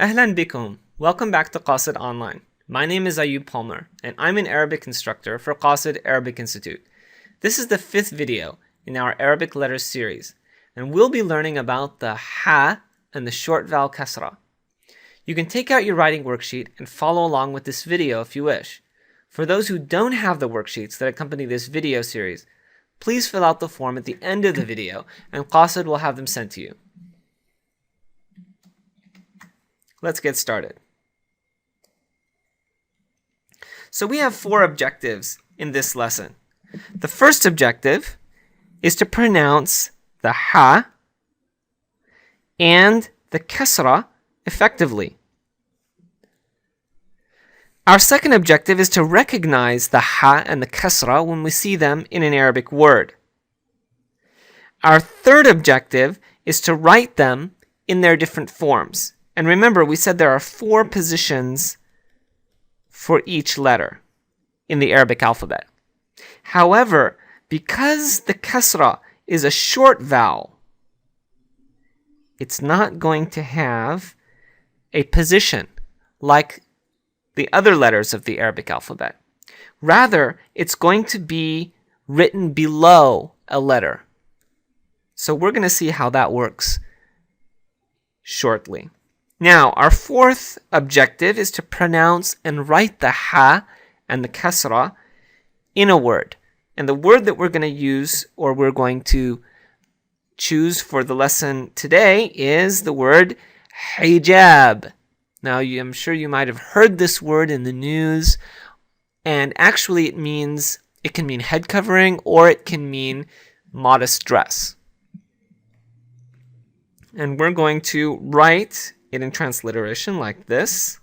Ahlan bikum. Welcome back to Qasid Online. My name is Ayub Palmer, and I'm an Arabic instructor for Qasid Arabic Institute. This is the 5th video in our Arabic letters series, and we'll be learning about the ha and the short vowel kasra. You can take out your writing worksheet and follow along with this video if you wish. For those who don't have the worksheets that accompany this video series, please fill out the form at the end of the video, and Qasid will have them sent to you. Let's get started. So we have 4 objectives in this lesson. The first objective is to pronounce the ha and the kasra effectively. Our second objective is to recognize the ha and the kasra when we see them in an Arabic word. Our third objective is to write them in their different forms. And remember, we said there are 4 positions for each letter in the Arabic alphabet. However, because the kasra is a short vowel, it's not going to have a position like the other letters of the Arabic alphabet. Rather, it's going to be written below a letter. So we're going to see how that works shortly. Now, our 4th objective is to pronounce and write the ha and the kasra in a word. And the word that we're going to use, or we're going to choose for the lesson today, is the word hijab. Now, I'm sure you might have heard this word in the news, and actually it can mean head covering, or it can mean modest dress. And we're going to write it in transliteration like this.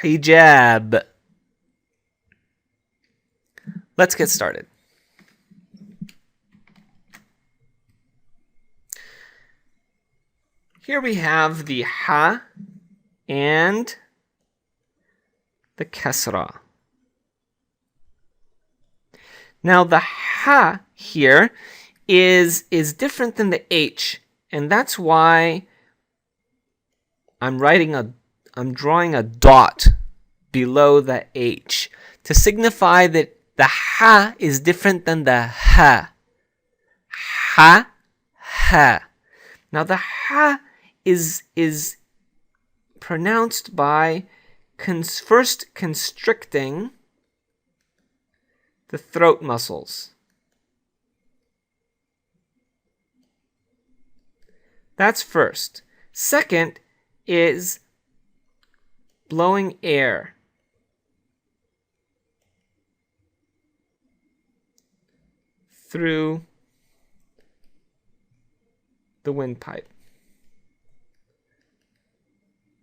Hijab. Let's get started. Here we have the ha and the kasra. Now the ha here is different than the h. And that's why I'm drawing a dot below the H to signify that the ha is different than the ha. Ha, ha. Now the ha is pronounced by first constricting the throat muscles. That's first. Second is blowing air through the windpipe.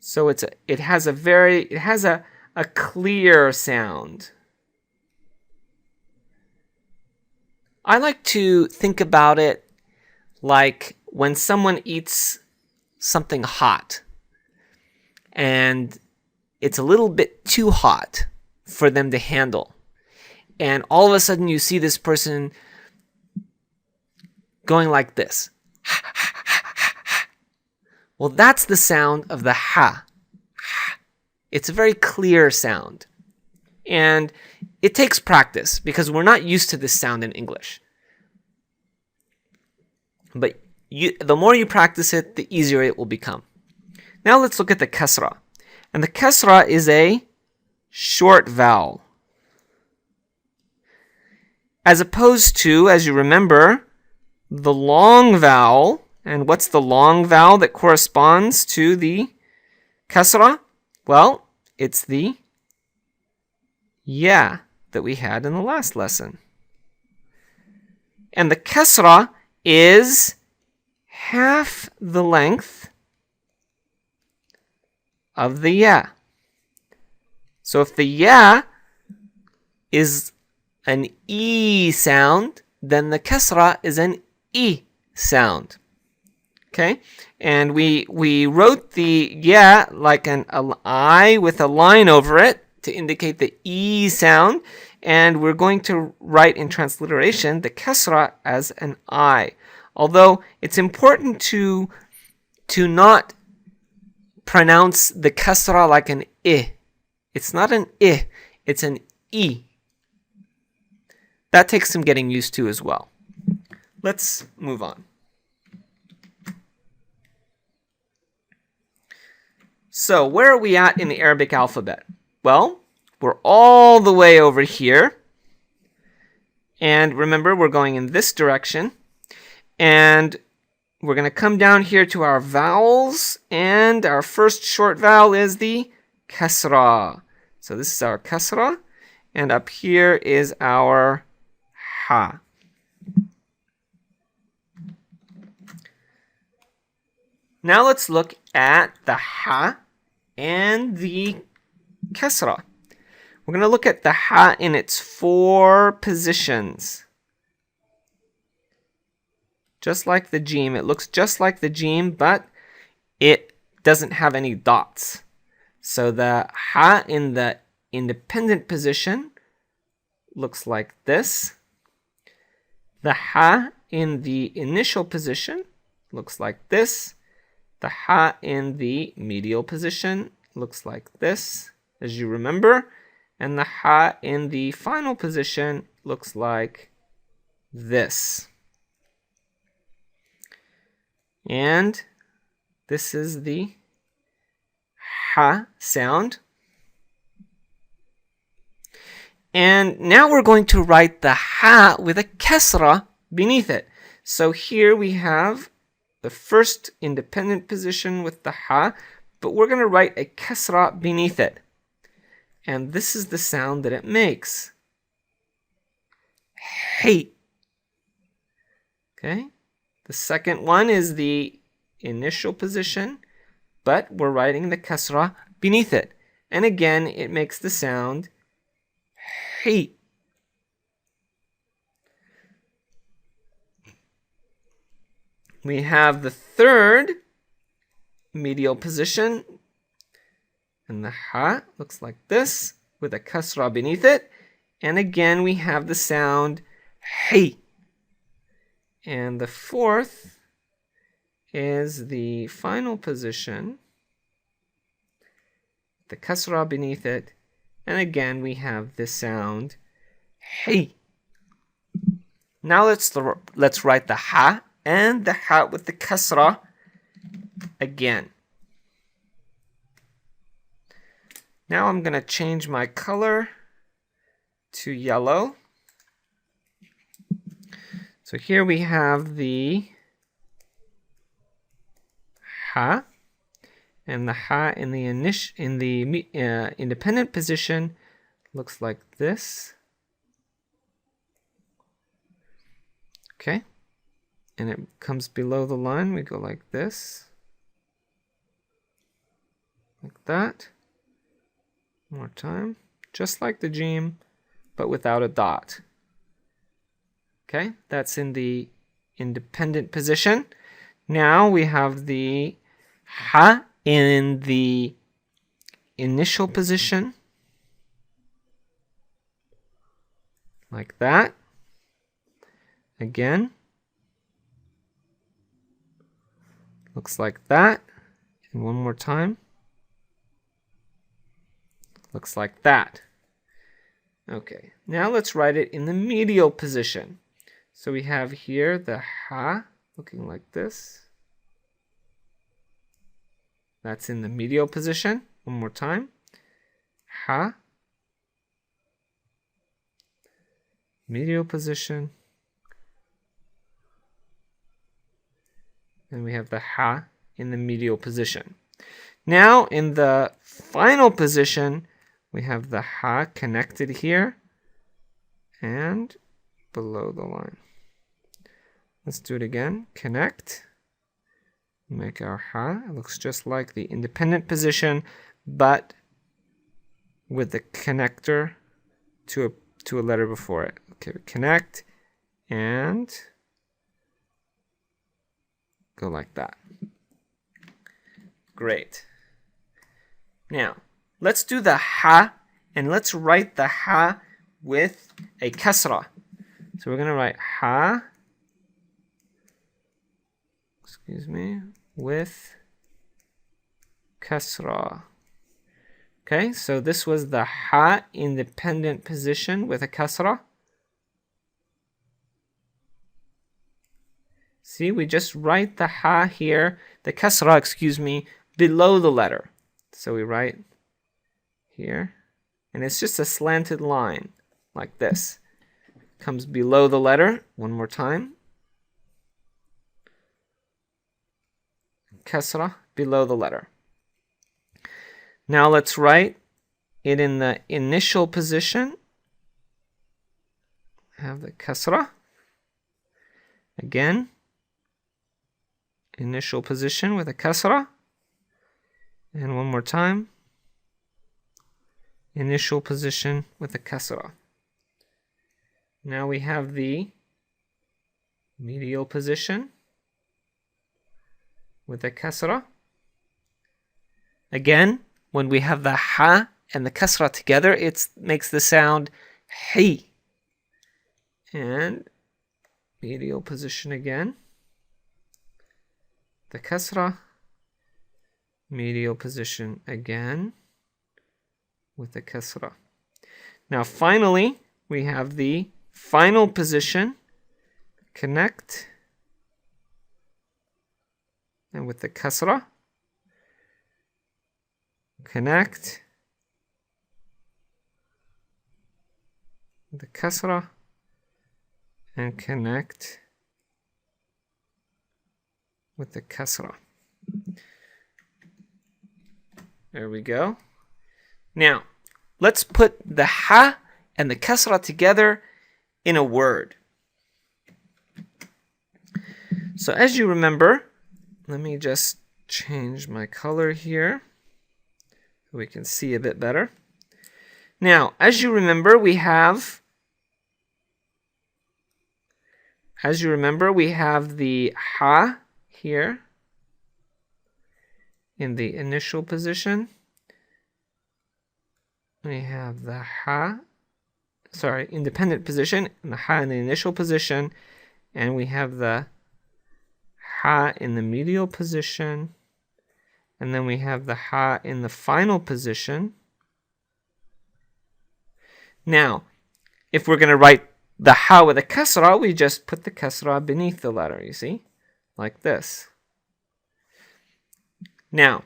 So it has a clear sound. I like to think about it like when someone eats something hot and it's a little bit too hot for them to handle, and all of a sudden you see this person going like this. Well, that's the sound of the ha. It's a very clear sound. And it takes practice because we're not used to this sound in English. But the more you practice it, the easier it will become. Now let's look at the kasra. And the kasra is a short vowel. As opposed to, as you remember, the long vowel. And what's the long vowel that corresponds to the kasra? Well, it's the ya that we had in the last lesson. And the kasra is half the length of the ya. So if the ya is an e sound, then the kasra is an e sound. Okay? And we wrote the ya like an I with a line over it to indicate the e sound, and we're going to write in transliteration the kasra as an I. Although it's important to not pronounce the kasra like an I. It's not an I, it's an E. That takes some getting used to as well. Let's move on. So where are we at in the Arabic alphabet? Well, we're all the way over here. And remember, we're going in this direction. And we're going to come down here to our vowels. And our first short vowel is the kasra. So this is our kasra. And up here is our ha. Now let's look at the ha and the kasra. We're going to look at the ha in its 4 positions. Just like the jim. It looks just like the jim, but it doesn't have any dots. So the ha in the independent position looks like this. The ha in the initial position looks like this. The ha in the medial position looks like this, as you remember. And the ha in the final position looks like this. And this is the ha sound. And now we're going to write the ha with a kasra beneath it. So here we have the first independent position with the ha, but we're going to write a kasra beneath it. And this is the sound that it makes. Hey. Okay. The second one is the initial position, but we're writing the kasra beneath it. And again, it makes the sound hey. We have the third medial position, and the ha looks like this with a kasra beneath it. And again, we have the sound hey. And the fourth is the final position, the kasra beneath it. And again, we have the sound hey. Now let's write the ha and the ha with the kasra again. Now I'm going to change my color to yellow. So here we have the ha, and the ha in the independent position looks like this. Okay, and it comes below the line. We go like this, like that. One more time, just like the jim, but without a dot. Okay, that's in the independent position. Now we have the ha in the initial position, like that. Again, looks like that. And one more time. Looks like that. Okay, now let's write it in the medial position. So we have here the ha looking like this. That's in the medial position. One more time. Ha. Medial position. And we have the ha in the medial position. Now in the final position, we have the ha connected here and below the line. Let's do it again. Connect. Make our ha. It looks just like the independent position, but with the connector to a letter before it. Okay, connect and go like that. Great. Now, let's do the ha, and let's write the ha with a kasra. So we're going to write ha, with kasra. Okay, so this was the ha independent position with a kasra. See, we just write the ha here, the kasra, excuse me, below the letter. So we write here, and it's just a slanted line like this. Comes below the letter. One more time. Kasra, below the letter. Now let's write it in the initial position. Have the kasra. Again, initial position with a kasra. And one more time. Initial position with a kasra. Now we have the medial position with a kasra. Again, when we have the ha and the kasra together, it makes the sound hi. And medial position again. The kasra. Medial position again with the kasra. Now finally, we have the final position. Connect. And with the kasra. Connect. The kasra. And connect with the kasra. There we go. Now, let's put the ha and the kasra together in a word. So as you remember, let me just change my color here so we can see a bit better. Now, as you remember, we have the ha here in the initial position. We have the ha, independent position, and the ha in the initial position, and we have the ha in the medial position, and then we have the ha in the final position. Now, if we're going to write the ha with a kasra, we just put the kasra beneath the letter, you see, like this. Now,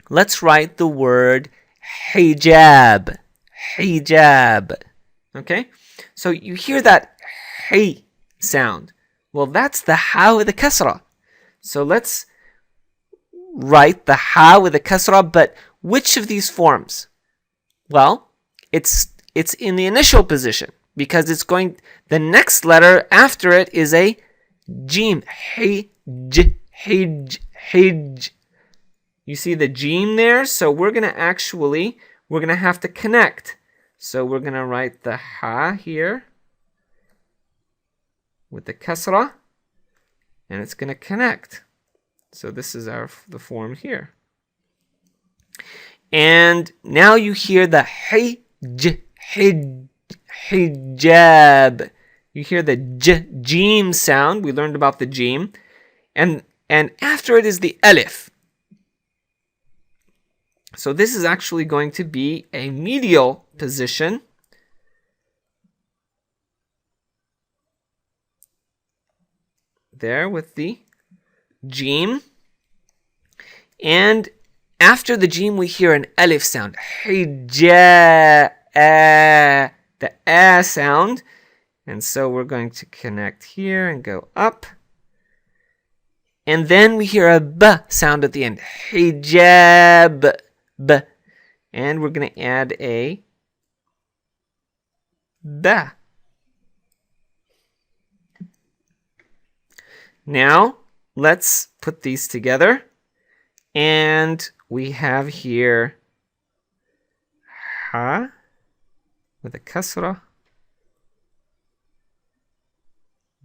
let's write the word hijab. Hijab. Okay? So you hear that hi sound. Well, that's the ha with the kasra. So let's write the ha with the kasra, but which of these forms? Well, it's in the initial position because the next letter after it is a jim. Hij, hij. You see the jim there? So we're going to have to connect. So we're going to write the ha here with the kasra, and it's going to connect. So this is the form here. And now you hear the hijab. You hear the jim sound. We learned about the jim. And after it is the alif. So this is actually going to be a medial position. There with the jim. And after the jim, we hear an alif sound. Hijab. The a sound. And so we're going to connect here and go up. And then we hear a b sound at the end. Hijab. B. And we're going to add a ba. Now, let's put these together. And we have here ha with a kasra,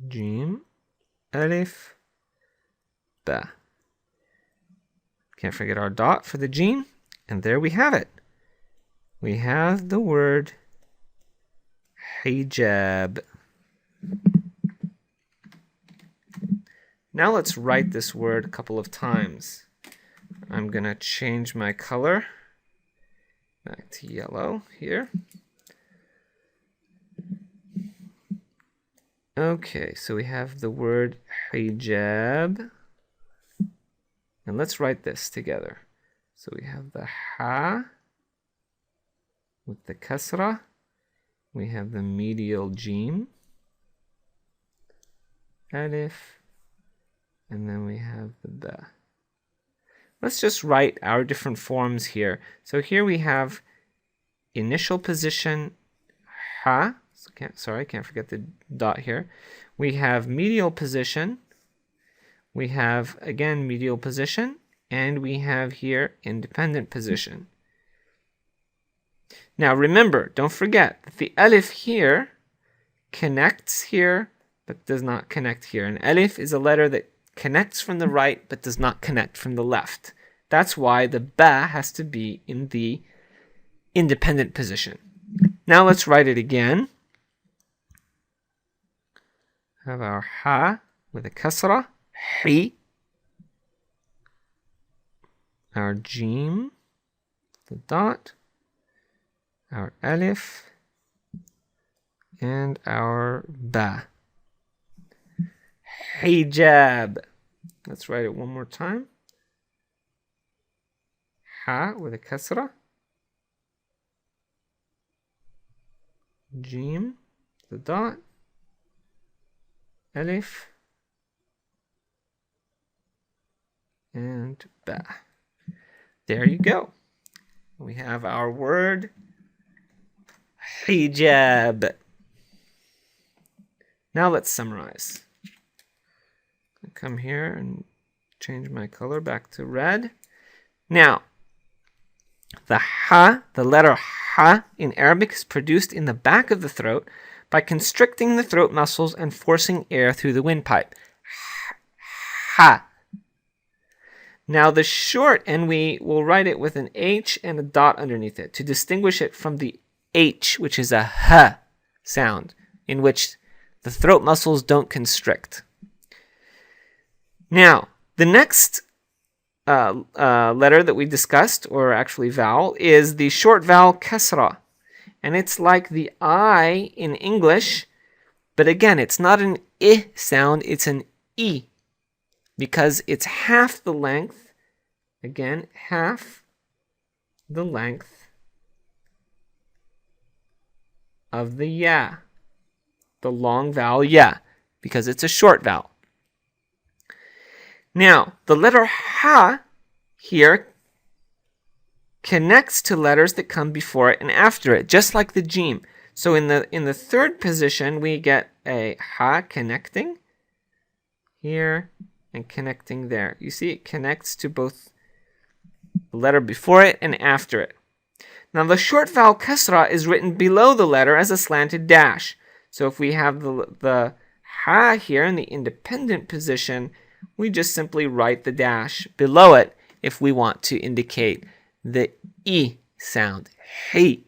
jim, alif, ba. Can't forget our dot for the jim. And there we have it. We have the word hijab. Now let's write this word a couple of times. I'm going to change my color back to yellow here. Okay, so we have the word hijab. And let's write this together. So we have the ha with the kasra. We have the medial jim, alif, and then we have the ba. Let's just write our different forms here. So here we have initial position, ha. Sorry, I can't forget the dot here. We have medial position. We have, again, medial position. And we have here independent position. Now remember, don't forget that the alif here connects here, but does not connect here. An alif is a letter that connects from the right, but does not connect from the left. That's why the ba has to be in the independent position. Now let's write it again. Have our ha with a kasra, hi. Our jim, the dot, our alif, and our ba. Hijab. Let's write it one more time. Ha with a kasra, jim, the dot, alif, and ba. There you go. We have our word hijab. Now let's summarize. I'll come here and change my color back to red. Now, the ha, the letter ha in Arabic is produced in the back of the throat by constricting the throat muscles and forcing air through the windpipe. Ha. Now the short, and we will write it with an H and a dot underneath it to distinguish it from the H, which is a H sound, in which the throat muscles don't constrict. Now, the next letter that we discussed, or actually vowel, is the short vowel kasra. And it's like the I in English, but again, it's not an I sound, it's an I. Because it's half the length, again, half the length of the ya, the long vowel ya, because it's a short vowel. Now, the letter ha here connects to letters that come before it and after it, just like the jim. So in the third position, we get a ha connecting here and connecting there. You see, it connects to both the letter before it and after it. Now, the short vowel kasra is written below the letter as a slanted dash. So if we have the ha here in the independent position, we just simply write the dash below it if we want to indicate the I sound. Hey.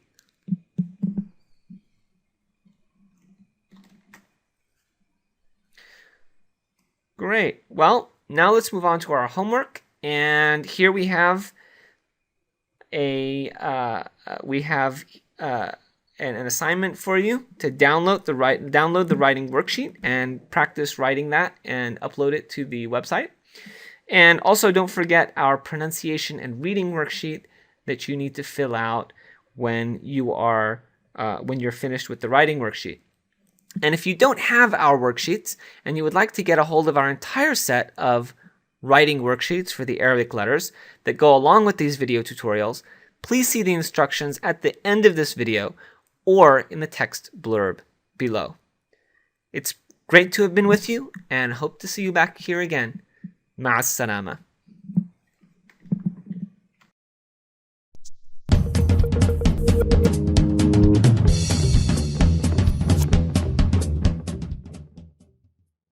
Great. Well, now let's move on to our homework. And here we have an assignment for you to download the writing worksheet and practice writing that and upload it to the website. And also don't forget our pronunciation and reading worksheet that you need to fill out when you're finished with the writing worksheet. And if you don't have our worksheets and you would like to get a hold of our entire set of writing worksheets for the Arabic letters that go along with these video tutorials, please see the instructions at the end of this video or in the text blurb below. It's great to have been with you and hope to see you back here again. Ma'as salama.